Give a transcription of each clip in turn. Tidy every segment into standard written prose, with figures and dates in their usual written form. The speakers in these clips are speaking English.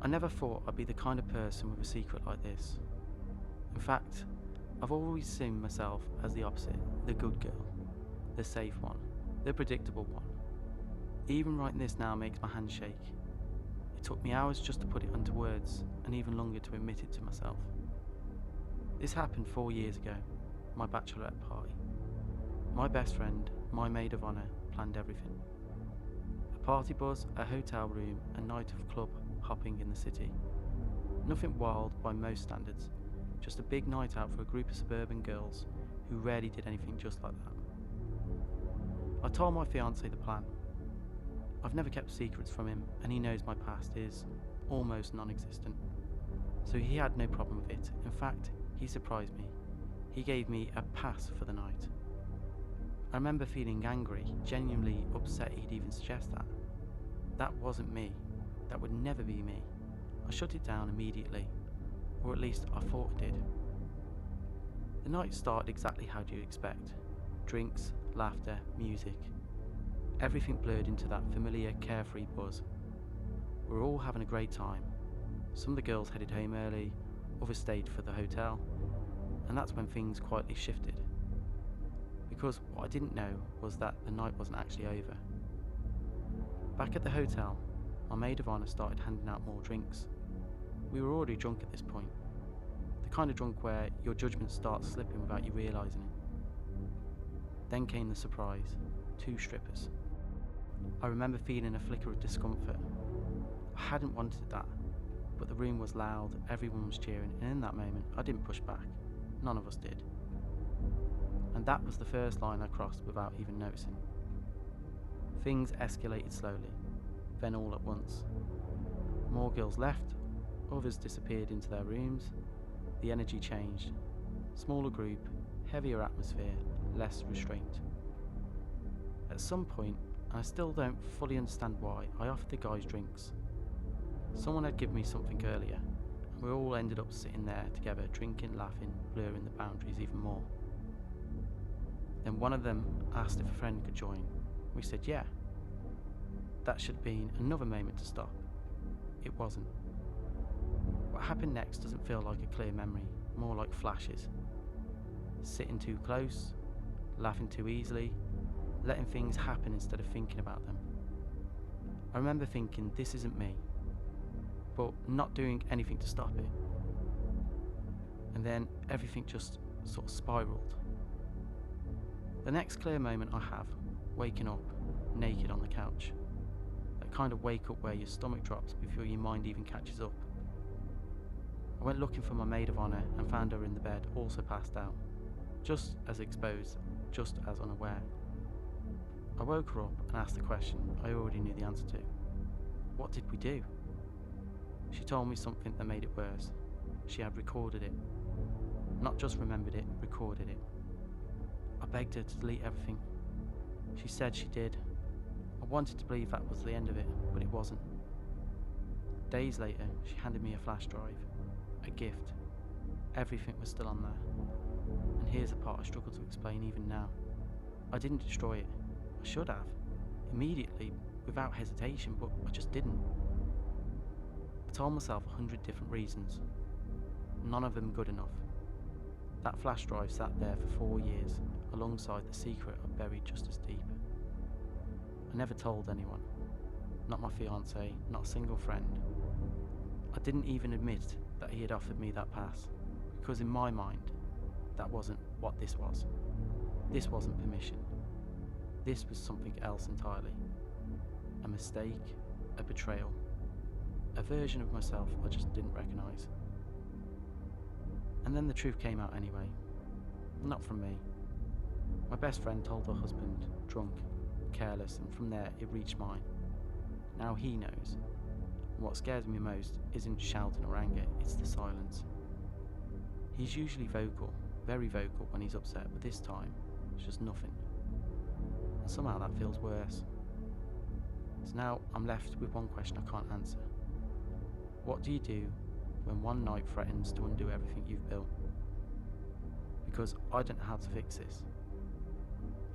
I never thought I'd be the kind of person with a secret like this. In fact, I've always seen myself as the opposite, the good girl, the safe one, the predictable one. Even writing this now makes my hands shake. It took me hours just to put it into words, and even longer to admit it to myself. This happened 4 years ago, my Bachelorette party. My best friend, my maid of honour, planned everything. A party bus, a hotel room, a night of club hopping in the city. Nothing wild by most standards, just a big night out for a group of suburban girls who rarely did anything just like that. I told my fiancé the plan. I've never kept secrets from him, and he knows my past is almost non-existent. So he had no problem with it. In fact, he surprised me. He gave me a pass for the night. I remember feeling angry, genuinely upset he'd even suggest that. That wasn't me. That would never be me. I shut it down immediately, or at least I thought I did. The night started exactly how you'd expect. Drinks, laughter, music. Everything blurred into that familiar, carefree buzz. We were all having a great time. Some of the girls headed home early, others stayed for the hotel, and that's when things quietly shifted. Because what I didn't know was that the night wasn't actually over. Back at the hotel, my maid of honour started handing out more drinks. We were already drunk at this point. The kind of drunk where your judgment starts slipping without you realising it. Then came the surprise, 2 strippers. I remember feeling a flicker of discomfort. I hadn't wanted that, but the room was loud, everyone was cheering, and in that moment I didn't push back. None of us did. And that was the first line I crossed without even noticing. Things escalated slowly, then all at once. More girls left, others disappeared into their rooms. The energy changed. Smaller group, heavier atmosphere, less restraint. At some point, and I still don't fully understand why, I offered the guys drinks. Someone had given me something earlier, and we all ended up sitting there together, drinking, laughing, blurring the boundaries even more. Then one of them asked if a friend could join. We said yeah. That should have been another moment to stop. It wasn't. What happened next doesn't feel like a clear memory, more like flashes. Sitting too close, laughing too easily, letting things happen instead of thinking about them. I remember thinking, this isn't me, but not doing anything to stop it. And then everything just sort of spiraled. The next clear moment I have, waking up, naked on the couch. That kind of wake up where your stomach drops before your mind even catches up. I went looking for my maid of honour and found her in the bed, also passed out. Just as exposed, just as unaware. I woke her up and asked the question I already knew the answer to. What did we do? She told me something that made it worse. She had recorded it. Not just remembered it, recorded it. I begged her to delete everything. She said she did. I wanted to believe that was the end of it, but it wasn't. Days later, she handed me a flash drive. A gift. Everything was still on there. And here's the part I struggle to explain even now. I didn't destroy it. I should have. Immediately, without hesitation, but I just didn't. I told myself 100 different reasons. None of them good enough. That flash drive sat there for 4 years, alongside the secret I buried just as deep. I never told anyone. Not my fiancé, not a single friend. I didn't even admit that he had offered me that pass, because in my mind, that wasn't what this was. This wasn't permission. This was something else entirely. A mistake, a betrayal, a version of myself I just didn't recognise. And then the truth came out anyway. Not from me. My best friend told her husband, drunk, careless, and from there it reached mine. Now he knows. And what scares me most isn't shouting or anger, it's the silence. He's usually vocal, very vocal when he's upset, but this time, it's just nothing. And somehow that feels worse. So now I'm left with one question I can't answer. What do you do when one night threatens to undo everything you've built? Because I don't know how to fix this.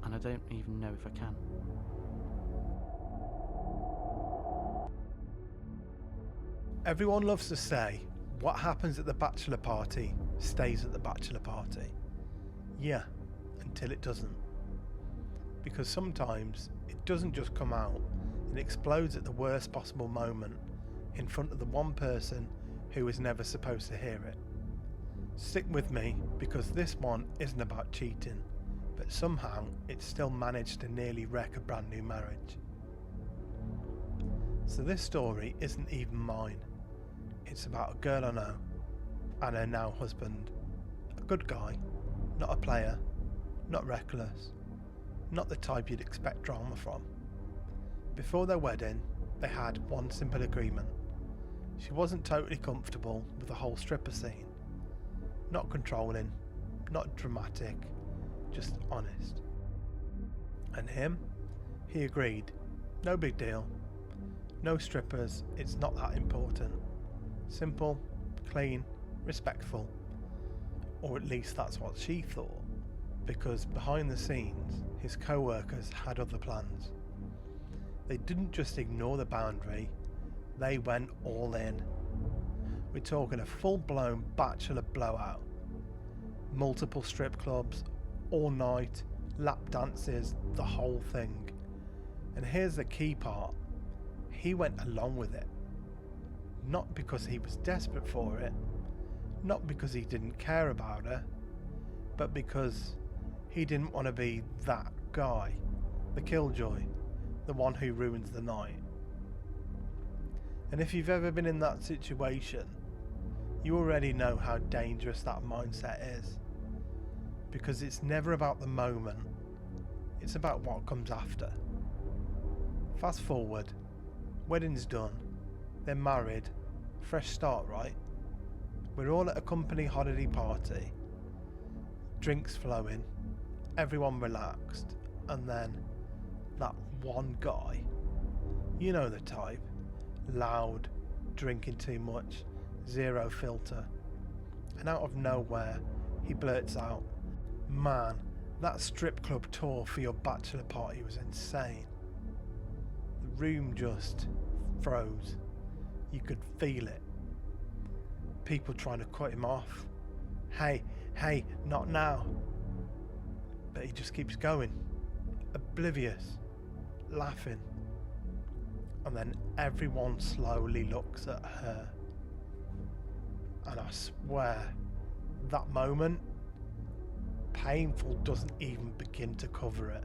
And I don't even know if I can. Everyone loves to say, what happens at the bachelor party stays at the bachelor party. Yeah, until it doesn't. Because sometimes it doesn't just come out and explodes at the worst possible moment in front of the one person who was never supposed to hear it. Stick with me, because this one isn't about cheating, but somehow it still managed to nearly wreck a brand new marriage. So this story isn't even mine. It's about a girl I know and her now husband. A good guy, not a player, not reckless, not the type you'd expect drama from. Before their wedding, they had one simple agreement. She wasn't totally comfortable with the whole stripper scene. Not controlling, not dramatic, just honest. And him? He agreed. No big deal. No strippers, it's not that important. Simple, clean, respectful. Or at least that's what she thought. Because behind the scenes, his co-workers had other plans. They didn't just ignore the boundary, they went all in. We're talking a full-blown bachelor blowout. Multiple strip clubs, all night, lap dances, the whole thing. And here's the key part. He went along with it. Not because he was desperate for it, not because he didn't care about her, but because he didn't want to be that guy, the killjoy, the one who ruins the night. And if you've ever been in that situation, you already know how dangerous that mindset is. Because it's never about the moment, it's about what comes after. Fast forward, wedding's done, they're married, fresh start, right? We're all at a company holiday party, drinks flowing, everyone relaxed, and then that one guy, you know the type, loud, drinking too much, zero filter, and out of nowhere he blurts out, "Man, that strip club tour for your bachelor party was insane." The room just froze. You could feel it. People trying to cut him off. Hey, not now. But he just keeps going, oblivious, laughing. And then everyone slowly looks at her. And I swear, that moment, painful doesn't even begin to cover it.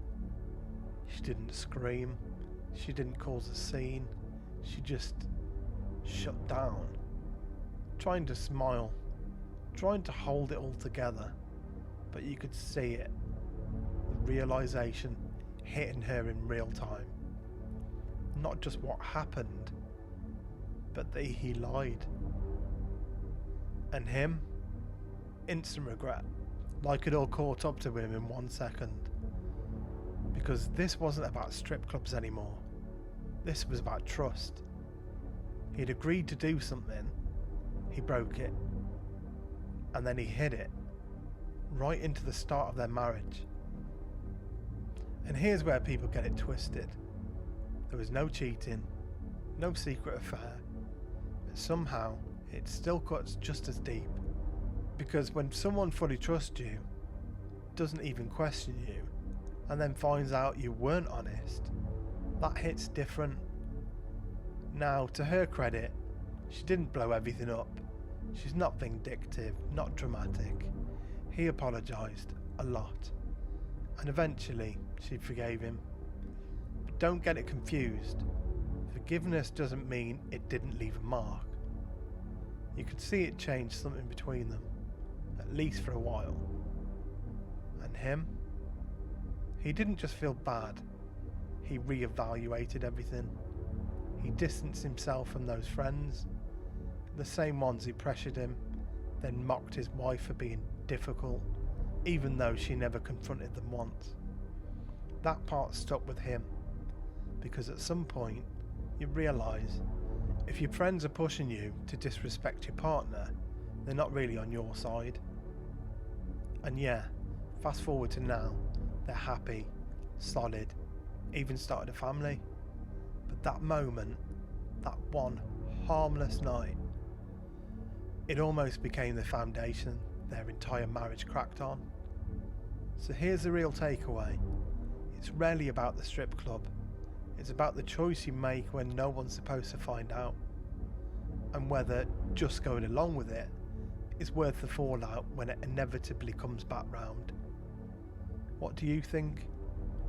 She didn't scream. She didn't cause a scene. She just shut down. Trying to smile. Trying to hold it all together. But you could see it. The realization hitting her in real time. Not just what happened, but that he lied. And him? Instant regret. Like it all caught up to him in 1 second. Because this wasn't about strip clubs anymore. This was about trust. He'd agreed to do something, he broke it, and then he hid it, right into the start of their marriage. And here's where people get it twisted. There was no cheating, no secret affair, but somehow it still cuts just as deep. Because when someone fully trusts you, doesn't even question you, and then finds out you weren't honest, that hits different. Now, to her credit, she didn't blow everything up. She's not vindictive, not dramatic. He apologised a lot, and eventually she forgave him. But don't get it confused. Forgiveness doesn't mean it didn't leave a mark. You could see it changed something between them, at least for a while. And him? He didn't just feel bad, he re-evaluated everything. He distanced himself from those friends, the same ones who pressured him, then mocked his wife for being difficult, even though she never confronted them once. That part stuck with him, because at some point you realise if your friends are pushing you to disrespect your partner, they're not really on your side. And yeah, fast forward to now, they're happy, solid, even started a family. But that moment, that one harmless night. It almost became the foundation their entire marriage cracked on. So here's the real takeaway. It's rarely about the strip club. It's about the choice you make when no one's supposed to find out. And whether just going along with it is worth the fallout when it inevitably comes back round. What do you think?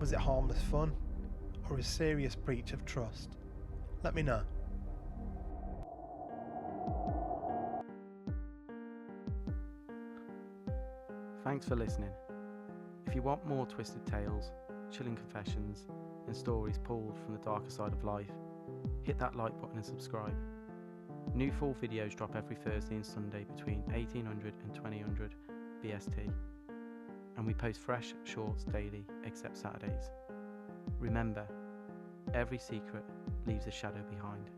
Was it harmless fun? Or a serious breach of trust? Let me know. Thanks for listening. If you want more twisted tales, chilling confessions, and stories pulled from the darker side of life, hit that like button and subscribe. New full videos drop every Thursday and Sunday between 1800 and 2000 BST, and we post fresh shorts daily except Saturdays. Remember, every secret leaves a shadow behind.